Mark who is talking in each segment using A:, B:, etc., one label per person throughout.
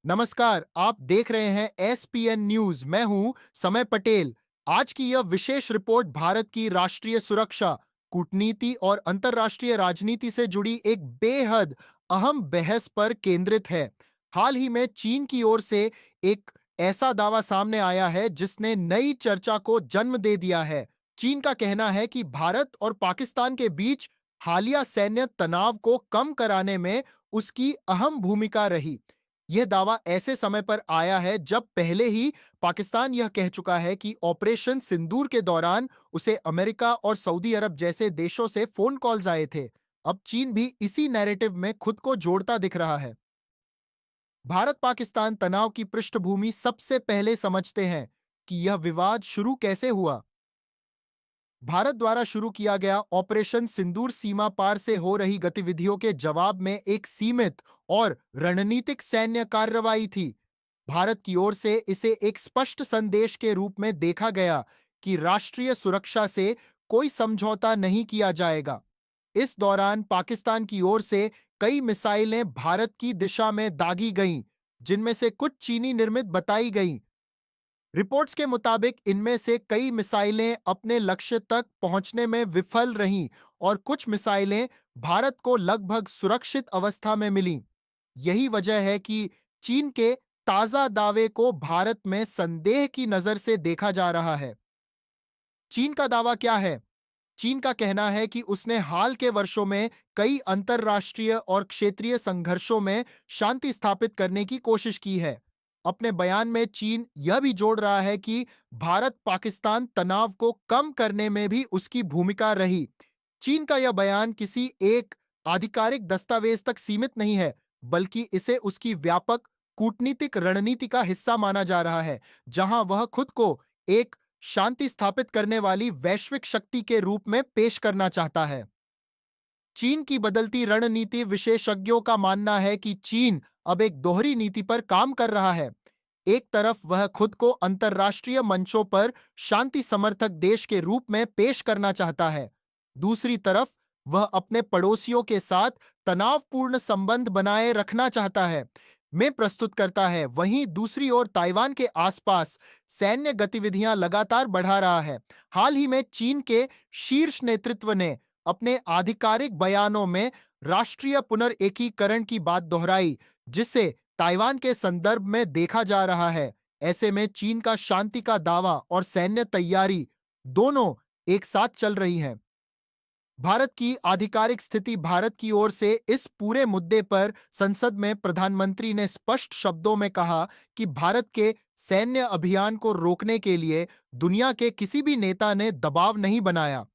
A: नमस्कार, आप देख रहे हैं एसपीएन न्यूज। मैं हूं समय पटेल। आज की यह विशेष रिपोर्ट भारत की राष्ट्रीय सुरक्षा, कूटनीति और अंतर्राष्ट्रीय राजनीति से जुड़ी एक बेहद अहम बहस पर केंद्रित है। हाल ही में चीन की ओर से एक ऐसा दावा सामने आया है जिसने नई चर्चा को जन्म दे दिया है। चीन का कहना है कि भारत और पाकिस्तान के बीच हालिया सैन्य तनाव को कम कराने में उसकी अहम भूमिका रही। यह दावा ऐसे समय पर आया है जब पहले ही पाकिस्तान यह कह चुका है कि ऑपरेशन सिंदूर के दौरान उसे अमेरिका और सऊदी अरब जैसे देशों से फोन कॉल्स आए थे। अब चीन भी इसी नैरेटिव में खुद को जोड़ता दिख रहा है। भारत पाकिस्तान तनाव की पृष्ठभूमि सबसे पहले समझते हैं कि यह विवाद शुरू कैसे हुआ। भारत द्वारा शुरू किया गया ऑपरेशन सिंदूर सीमा पार से हो रही गतिविधियों के जवाब में एक सीमित और रणनीतिक सैन्य कार्रवाई थी। भारत की ओर से इसे एक स्पष्ट संदेश के रूप में देखा गया कि राष्ट्रीय सुरक्षा से कोई समझौता नहीं किया जाएगा। इस दौरान पाकिस्तान की ओर से कई मिसाइलें भारत की दिशा में दागी गईं, जिनमें से कुछ चीनी निर्मित बताई गईं। रिपोर्ट्स के मुताबिक इनमें से कई मिसाइलें अपने लक्ष्य तक पहुंचने में विफल रहीं और कुछ मिसाइलें भारत को लगभग सुरक्षित अवस्था में मिलीं। यही वजह है कि चीन के ताजा दावे को भारत में संदेह की नजर से देखा जा रहा है। चीन का दावा क्या है? चीन का कहना है कि उसने हाल के वर्षों में कई अंतर्राष्ट्रीय और क्षेत्रीय संघर्षों में शांति स्थापित करने की कोशिश की है। अपने बयान में चीन यह भी जोड़ रहा है कि भारत पाकिस्तान तनाव को कम करने में भी उसकी भूमिका रही। चीन का यह बयान किसी एक आधिकारिक दस्तावेज तक सीमित नहीं है, बल्कि इसे उसकी व्यापक कूटनीतिक रणनीति का हिस्सा माना जा रहा है, जहां वह खुद को एक शांति स्थापित करने वाली वैश्विक शक्ति के रूप में पेश करना चाहता है। चीन की बदलती रणनीति विशेषज्ञों का मानना है कि चीन अब एक दोहरी नीति पर काम कर रहा है। एक तरफ वह खुद को अंतर्राष्ट्रीय मंचों पर शांति समर्थक देश के रूप में पेश करना चाहता है। दूसरी तरफ वह अपने पड़ोसियों के साथ तनावपूर्ण संबंध बनाए रखना चाहता है में प्रस्तुत करता है। वहीं दूसरी ओर ताइवान के आसपास सैन्य गतिविधियां लगातार बढ़ा रहा है। हाल ही में चीन के शीर्ष नेतृत्व ने अपने आधिकारिक बयानों में राष्ट्रीय पुनर्एकीकरण की बात दोहराई, जिसे ताइवान के संदर्भ में देखा जा रहा है। ऐसे में चीन का शांति का दावा और सैन्य तैयारी दोनों एक साथ चल रही हैं। भारत की आधिकारिक स्थिति भारत की ओर से इस पूरे मुद्दे पर संसद में प्रधानमंत्री ने स्पष्ट शब्दों में कहा कि भारत के सैन्य अभियान को रोकने के लिए दुनिया के किसी भी नेता ने दबाव नहीं बनाया।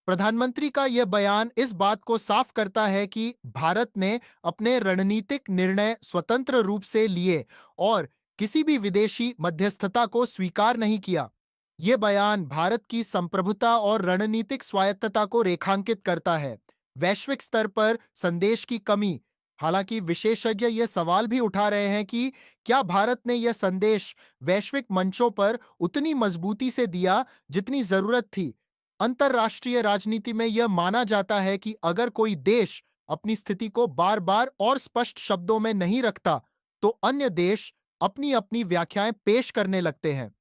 A: प्रधानमंत्री का यह बयान इस बात को साफ करता है कि भारत ने अपने रणनीतिक निर्णय स्वतंत्र रूप से लिए और किसी भी विदेशी मध्यस्थता को स्वीकार नहीं किया। यह बयान भारत की संप्रभुता और रणनीतिक स्वायत्तता को रेखांकित करता है। वैश्विक स्तर पर संदेश की कमी। हालांकि विशेषज्ञ यह सवाल भी उठा रहे हैं कि क्या भारत ने यह संदेश वैश्विक मंचों पर उतनी मजबूती से दिया जितनी जरूरत थी। अंतर्राष्ट्रीय राजनीति में यह माना जाता है कि अगर कोई देश अपनी स्थिति को बार बार और स्पष्ट शब्दों में नहीं रखता, तो अन्य देश अपनी अपनी व्याख्याएं पेश करने लगते हैं।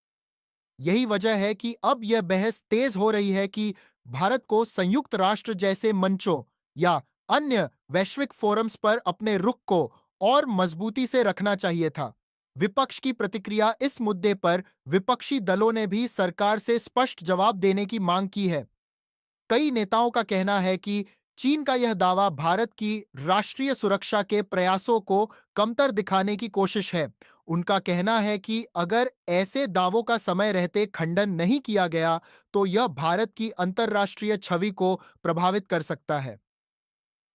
A: यही वजह है कि अब यह बहस तेज हो रही है कि भारत को संयुक्त राष्ट्र जैसे मंचों या अन्य वैश्विक फोरम्स पर अपने रुख को और मजबूती से रखना चाहिए था। विपक्ष की प्रतिक्रिया इस मुद्दे पर विपक्षी दलों ने भी सरकार से स्पष्ट जवाब देने की मांग की है। कई नेताओं का कहना है कि चीन का यह दावा भारत की राष्ट्रीय सुरक्षा के प्रयासों को कमतर दिखाने की कोशिश है। उनका कहना है कि अगर ऐसे दावों का समय रहते खंडन नहीं किया गया, तो यह भारत की अंतर्राष्ट्रीय छवि को प्रभावित कर सकता है।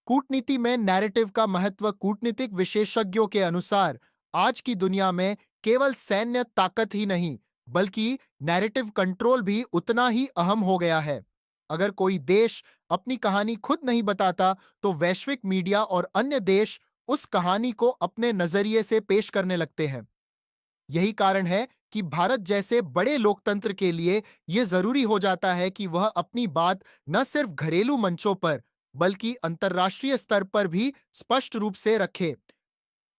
A: कूटनीति में नैरेटिव का महत्व। कूटनीतिक विशेषज्ञों के अनुसार आज की दुनिया में केवल सैन्य ताकत ही नहीं, बल्कि नैरेटिव कंट्रोल भी उतना ही अहम हो गया है। अगर कोई देश अपनी कहानी खुद नहीं बताता, तो वैश्विक मीडिया और अन्य देश उस कहानी को अपने नजरिए से पेश करने लगते हैं। यही कारण है कि भारत जैसे बड़े लोकतंत्र के लिए यह जरूरी हो जाता है कि वह अपनी बात न सिर्फ घरेलू मंचों पर, बल्कि अंतर्राष्ट्रीय स्तर पर भी स्पष्ट रूप से रखे।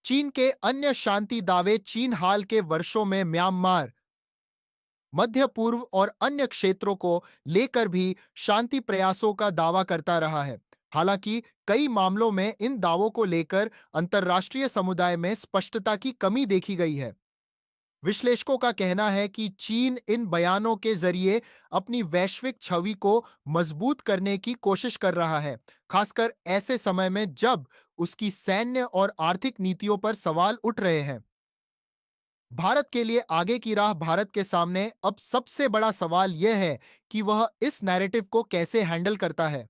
A: चीन के अन्य शांति दावे चीन हाल के वर्षों में म्यांमार, मध्य पूर्व और अन्य क्षेत्रों को लेकर भी शांति प्रयासों का दावा करता रहा है। हालांकि कई मामलों में इन दावों को लेकर अंतर्राष्ट्रीय समुदाय में स्पष्टता की कमी देखी गई है। विश्लेषकों का कहना है कि चीन इन बयानों के जरिए अपनी वैश्विक छवि को मजबूत करने की कोशिश कर रहा है, खासकर ऐसे समय में जब उसकी सैन्य और आर्थिक नीतियों पर सवाल उठ रहे हैं। भारत के लिए आगे की राह भारत के सामने अब सबसे बड़ा सवाल यह है कि वह इस नैरेटिव को कैसे हैंडल करता है।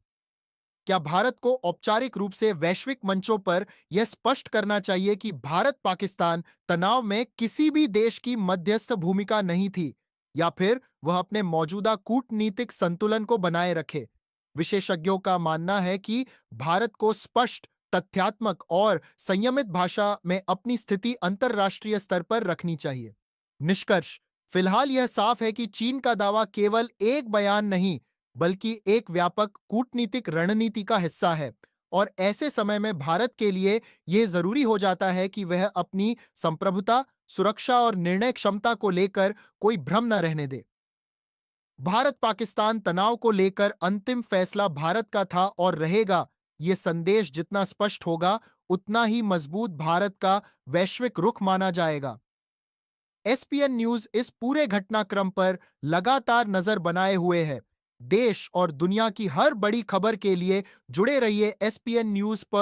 A: क्या भारत को औपचारिक रूप से वैश्विक मंचों पर यह स्पष्ट करना चाहिए कि भारत पाकिस्तान तनाव में किसी भी देश की मध्यस्थ भूमिका नहीं थी, या फिर वह अपने मौजूदा कूटनीतिक संतुलन को बनाए रखे? विशेषज्ञों का मानना है कि भारत को स्पष्ट, तथ्यात्मक और संयमित भाषा में अपनी स्थिति अंतर्राष्ट्रीय स्तर पर रखनी चाहिए। निष्कर्ष: फिलहाल यह साफ है कि चीन का दावा केवल एक बयान नहीं, बल्कि एक व्यापक कूटनीतिक रणनीति का हिस्सा है, और ऐसे समय में भारत के लिए यह जरूरी हो जाता है कि वह अपनी संप्रभुता, सुरक्षा और निर्णय क्षमता को लेकर कोई भ्रम न रहने दे। भारत पाकिस्तान तनाव को लेकर अंतिम फैसला भारत का था और रहेगा। यह संदेश जितना स्पष्ट होगा, उतना ही मजबूत भारत का वैश्विक रुख माना जाएगा। एसपीएन न्यूज इस पूरे घटनाक्रम पर लगातार नजर बनाए हुए है। देश और दुनिया की हर बड़ी खबर के लिए जुड़े रहिए एसपीएन न्यूज पर।